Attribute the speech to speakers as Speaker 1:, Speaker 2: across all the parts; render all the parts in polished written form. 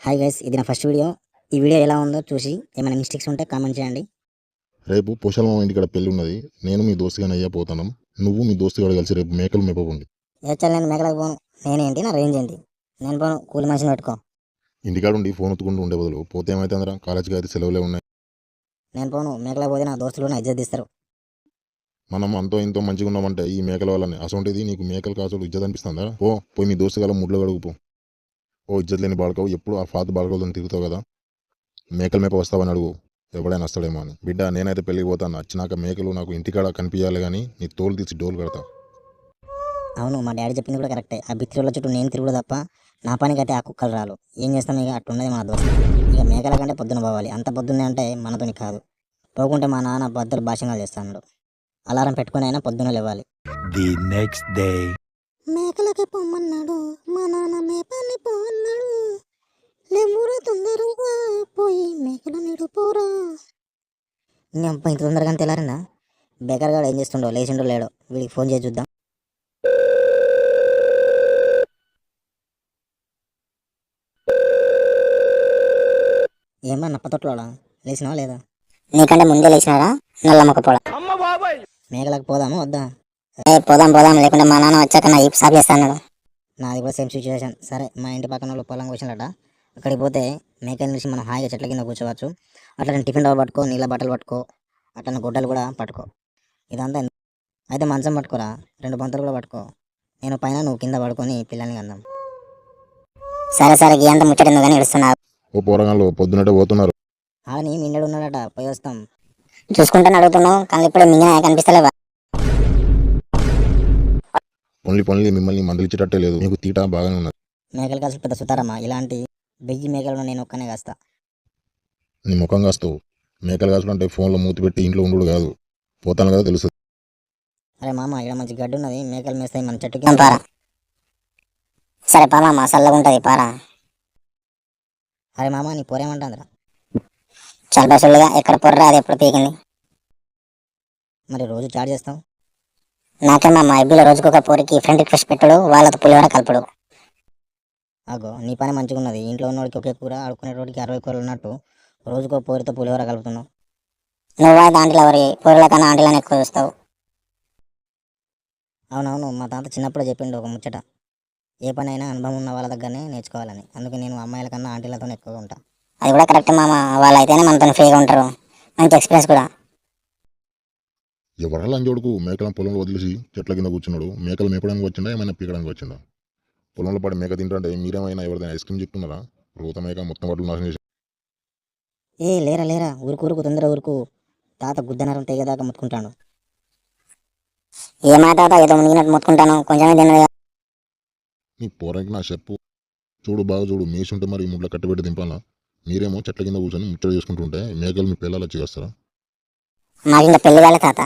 Speaker 1: Hi guys, ఇది నా first video. ఈ వీడియో ఎలా ఉందో చూసి ఏమైనా మిస్టేక్స్ ఉంటే కామెంట్ చేయండి.
Speaker 2: రేపు పోషాలమ్మ ఇంటికాడ పెళ్లి ఉన్నది. నేను మీ దోస్తుగానే అయ్యా పోతాను. నువ్వు మీ దోస్తుగాడు కలిసి రేపు మేకలు మేపకండి.
Speaker 1: ఏడ్చాలి, నేను మేకలకు పోను. నేనేంటి, నా రేంజ్ ఏంటి? నేను పోను, కూలి మనిషిని పెట్టుకో.
Speaker 2: ఇంటికాడ ఉండి ఫోన్ ఎత్తుకుంటూ ఉండే బదులు పోతే ఏమైతే అందరం కాలేజీకి అయితే సెలవులే ఉన్నాయి.
Speaker 1: నేను పోను, మేకలకు పోతే నా దోస్తులు నా ఇజ్జత్ తీస్తారు.
Speaker 2: మనం అంతో ఇంతో మంచిగా ఉన్నామంటే ఈ మేకల వల్లనే. అసొంటిది నీకు మేకలు కాసులు ఇజ్జత్ అనిపిస్తుందా? పోయి మీ దోస్తుగాల ముడ్లు గడుగుపో. ఓ ఇజ్జత్ లేని బాడకవు, ఎప్పుడు ఆ ఫాత్ బాడకవుతో తిరుగుతావు కదా. మేకలు మేప వస్తావని అడుగు, ఎవడైనా వస్తాడేమో అని. బిడ్డ, నేనైతే పెళ్ళికి పోతాను. వచ్చినాక మేకలు నాకు ఇంటికాడ కనిపించాలి కానీ నీ తోలు తీసి డోలు కడతా.
Speaker 1: అవును, మా డాడీ చెప్పింది కూడా కరెక్టే. ఆ బిత్తిరోళ్ళ చుట్టూ నేను తిరుగుడు తప్ప నా పనికి అయితే ఆ కుక్కలు రాలు. ఏం చేస్తాం, ఇక అట్టున్నది మన దోస్తు. ఇక మేకల కంటే పొద్దున పోవాలి. అంత పొద్దున్నే అంటే మనతోని కాదు. పోకుంటే మా నాన్న బద్దలు భాషంగా చేస్తాడు. అలారం పెట్టుకుని అయినా పొద్దున లేవాలి.
Speaker 3: The next day.
Speaker 1: మేకలకి పొమ్మన్నాడు మా నాన్న, మేపాన్ని పోన్నాడు. లేవురా తొందరగా పోయి మేకలు నిడుపోరా. ఇంత తొందరగా తెల్లారిందా? బేకర్ గాడు ఏం చేస్తుండో, లేచిండో లేడో. వీడికి ఫోన్ చేసి చూద్దాం. ఏమన్నా నప్పతొట్లోడా, లేచినావా లేదా? నీకంటే ముందే లేచినారా నల్లమ్మక పోడా. మేకలకు పోదాము వద్దా? పోదాం పోదాం, లేకుంటే మా నాన్న వచ్చాక నా ఈపు సాగు చేస్తాడు. నాది కూడా సేమ్ సిచ్యువేషన్. సరే, మా ఇంటి పక్కన వాళ్ళు పొలం కూర్చున్నట. అక్కడికి పోతే మేకల నుంచి మనం హాయిగా చెట్ల కింద కూర్చోవచ్చు. అట్లా టిఫిన్ డబ్బా పట్టుకో, నీళ్ళ బట్టలు పట్టుకో, అట్లా గుడ్డలు కూడా పట్టుకో. ఇదంతా అయితే మంచం పట్టుకోరా, 2 బంతులు కూడా పట్టుకో. నేను పైన, నువ్వు కింద పడుకొని పిల్లల్ని అందాం. సరే సరే, గీ అంత ముచ్చటందో కానీ ఇడుస్తున్నారు.
Speaker 2: ఓ పోరగాళ్ళు పొద్దునట్టే పోతున్నారు.
Speaker 1: ఆడని మింగడు ఉన్నాడట, పోయి వస్తాం. చూసుకుంటాను అడుగుతున్నావు, కానీ ఇప్పుడే మింగిన కనిపిస్తలేవా?
Speaker 2: పనులు మిమ్మల్ని మందలిచ్చేటట్టే లేదు. మీకు తీట బాగానే ఉన్నది.
Speaker 1: మేకలు కాసి పెద్ద సుతారమ్మా. ఇలాంటి 1000 మేకలను నేను ఒక్కనే కాస్తా.
Speaker 2: నీ ముఖం కాస్తావు. మేకలు కాసులు అంటే ఫోన్లో మూతి పెట్టి ఇంట్లో ఉండు కాదు. పోతాను కదా తెలుసు.
Speaker 1: అరే మామ, ఇక్కడ మంచి గడ్డి ఉన్నది, మేకలు మేస్తాయి మన చెట్టుకి. పారా. సరే పా మామ, చల్లగా ఉంటుంది పారా. అరే మామ, నీ పోరేమంటుందిరా? చాలా బస్సులుగా ఎక్కడ పొర్రా, అది ఎప్పుడు పీకింది. మరి రోజు చార్జ్ చేస్తాం. నాకేమో మా అబ్బిలో రోజుకు ఒక పోరికి ఫ్రెండ్ రిక్వెస్ట్ పెట్టడు, వాళ్ళతో పులిహోర కలపడు. అగో, నీ పని మంచిగా ఉన్నది. ఇంట్లో ఉన్నోడికి ఒకే కూర, ఆడుకునే రోడ్డుకి 60 కూరలు ఉన్నట్టు రోజుకో పోరితో పులిహోర కలుపుతున్నావు. నువ్వు ఆంటీలు ఎవరి పూరల కన్నా ఆంటీలను ఎక్కువ చూస్తావు. అవునవును, మా తాత చిన్నప్పుడే చెప్పిండు ఒక ముచ్చట. ఏ పని అయినా అనుభవం ఉన్న వాళ్ళ దగ్గరనే నేర్చుకోవాలని. అందుకే నేను అమ్మాయిల కన్నా ఆంటీలతో ఎక్కువగా ఉంటా. అది కూడా కరెక్ట్ మామ, వాళ్ళు అయితేనే మనతో ఫ్రీగా ఉంటారు. మంచి ఎక్స్పీరియన్స్ కూడా.
Speaker 2: ఎవరా లంజోడుకు మేకలను పొలంలో వదిలేసి చెట్ల కింద కూర్చున్నాడు. మేకలు మేపడానికి వచ్చిందా, ఏమైనా పీకడానికి వచ్చిందా? పొలంలో పడి మేక తింటుంటే మీరేమైనా ఎవరిదైనా ఐస్ క్రీమ్ చెప్తున్నారా? రూత మేక మొత్తం వాటిని నాశనం చేసి.
Speaker 1: ఏ లేరా లేరా, ఊరుకు తొందర ఊరుకు. తాత గుద్దనరం తెగేదాకా ముట్టుకుంటాను. ఏమా తాత, ఏదో మునిగినట్టు ముట్టుకుంటాను, కొంచెమే తిన్నది.
Speaker 2: నీ పోరానికి నా చెప్పు. చూడు బాగా చూడు, మేసి ఉంటే మరి ముడ్ల కట్టబెట్టి దింపాలా? మీరేమో చెట్ల కింద కూర్చొని ముచ్చట చేసుకుంటుంటే మేకలు మీ పిల్లలు వచ్చి వస్తారా?
Speaker 1: నాకు ఇంకా పెళ్లి కాలే తాత.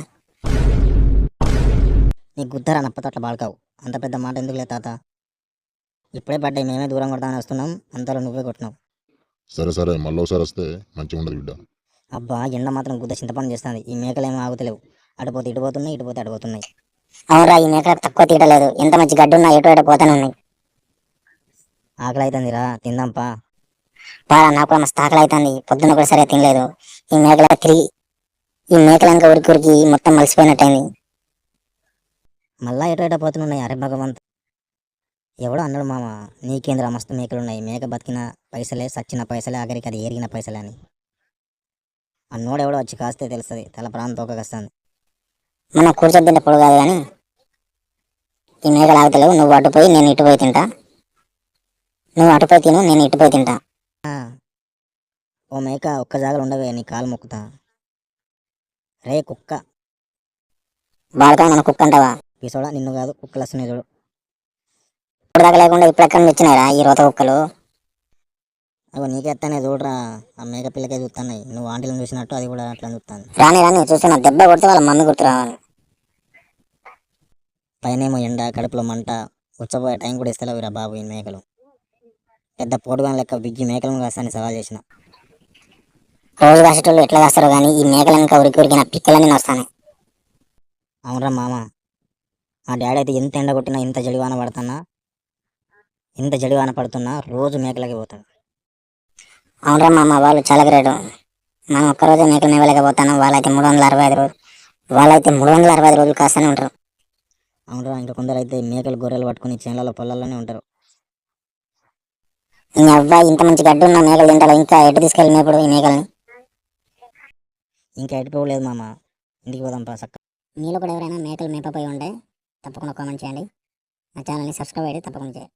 Speaker 1: నీ గుద్దరా నప్పతట్ల బాడుకావు. అంత పెద్ద మాట ఎందుకులే తాత. ఇప్పుడే పడ్డాయి, మేమే దూరం కొడతామని వస్తున్నాం, అంతలో నువ్వే కొట్టినావు.
Speaker 2: సరే సరే, మళ్ళీ ఒకసారి వస్తే మంచిగా ఉండదు బిడ్డ.
Speaker 1: అబ్బా, ఎండ మాత్రం గుద్ద చింతపని చేస్తుంది. ఈ మేకలేమో ఆగుతలేవు. అటుపోతే ఇటు పోతున్నాయి, ఇటుపోతే అటుపోతున్నాయి. అవునరా, ఈ మేకలకు తక్కువ తీయటలేదు. ఎంత మంచి గడ్డి ఉన్నా ఎటు పోతానే ఉన్నాయి. ఆకలి అవుతుందిరా, తిందాంపా. పారా, నాకు కూడా మస్తు ఆకలి అవుతుంది. పొద్దున్న కూడా సరే తినలేదు. ఈ మేకలంక ఉరికి ఉరికి మొత్తం మలిసిపోయినట్టయింది. మళ్ళా ఎటు పోతున్నాయి. అరే భగవంత్, ఎవడో అన్నాడు మామ, నీకేంద్రా మస్తు మేకలున్నాయి, మేక బతికిన పైసలే, సచ్చిన పైసలే, ఆఖరికి అది ఏరిగిన పైసలే అని. అన్నోడెవడో వచ్చి కాస్తే తెలుస్తుంది, తల ప్రాణం తోకకొస్తుంది. మనం కూర్చొద్దంటే పొడు కాదు కానీ ఈ మేకలు ఆగుతలేవు. నువ్వు అటుపోయి నేను ఇటుపోయి తింటా. నువ్వు అటుపోయి తిను, నేను ఇటుపోయి తింటా. ఓ మేక, ఒక్క జాగలు ఉండవే, నీ కాలు మొక్కుతా. రే కుక్క, బాడతా మన కుక్క అంటావా? పిసోడా, నిన్ను కాదు, కుక్కలు వస్తున్నాయి చూడు. ఇప్పుడు దాకా లేకుండా ఇప్పుడు ఎక్కడ వచ్చినాయిరా ఈ రోత కుక్కలు? అవి నీకెత్తానే చూడరా, ఆ మేక పిల్లకే చూస్తున్నాయి. నువ్వు ఆంటీలను చూసినట్టు అది కూడా అట్లా చూస్తాను. రాని చూస్తున్నా, దెబ్బ కొడితే వాళ్ళ మందు గుర్తు రావాలి. పైనేమో ఎండ, కడుపులో మంట, ఉచ్చబోయే టైం కూడా ఇస్తలేవురా బాబు ఈ మేకలు. పెద్ద పోటుగా లెక్క బిగ్గి మేకలను కాస్తాని సవాల్ చేసిన. రోజు కాసేటోళ్ళు ఎట్లా కాస్తారో కానీ ఈ మేకలంక ఉరికి ఉరికిన పిక్కలన్నీ వస్తాయి. అవునరా మామ, మా డాడీ అయితే ఎంత ఎండ కొట్టినా, ఇంత జడివాన పడుతున్నా రోజు మేకలకి పోతాడు.
Speaker 4: అవునరా మామ, వాళ్ళు చాలా గ్రేట్. మనం ఒక్కరోజు మేకలు మేవలేకపోతాను, వాళ్ళైతే 365 రోజులు, వాళ్ళైతే 365 రోజులు కాస్తూనే ఉంటారు.
Speaker 1: అవునరా, ఇంకా కొందరు అయితే మేకలు గొర్రెలు పట్టుకుని చేనులలో పొలాల్లోనే ఉంటారు.
Speaker 4: ఈ అబ్బాయి ఇంత మంచి గడ్డి ఉన్న మేకలు తింటారు, ఇంకా ఎటు తీసుకెళ్ళి మేపుడు ఈ మేకల్ని?
Speaker 1: ఇంకా ఎటుపోలేదు మామ, ఇంటికి పోదాం పా సక్క.
Speaker 4: మీలో కూడా ఎవరైనా మేకలు మేపపోయి ఉంటే తప్పకుండా కామెంట్ చేయండి. నా ఛానల్ని సబ్స్క్రైబ్ అయితే తప్పకుండా చేయండి.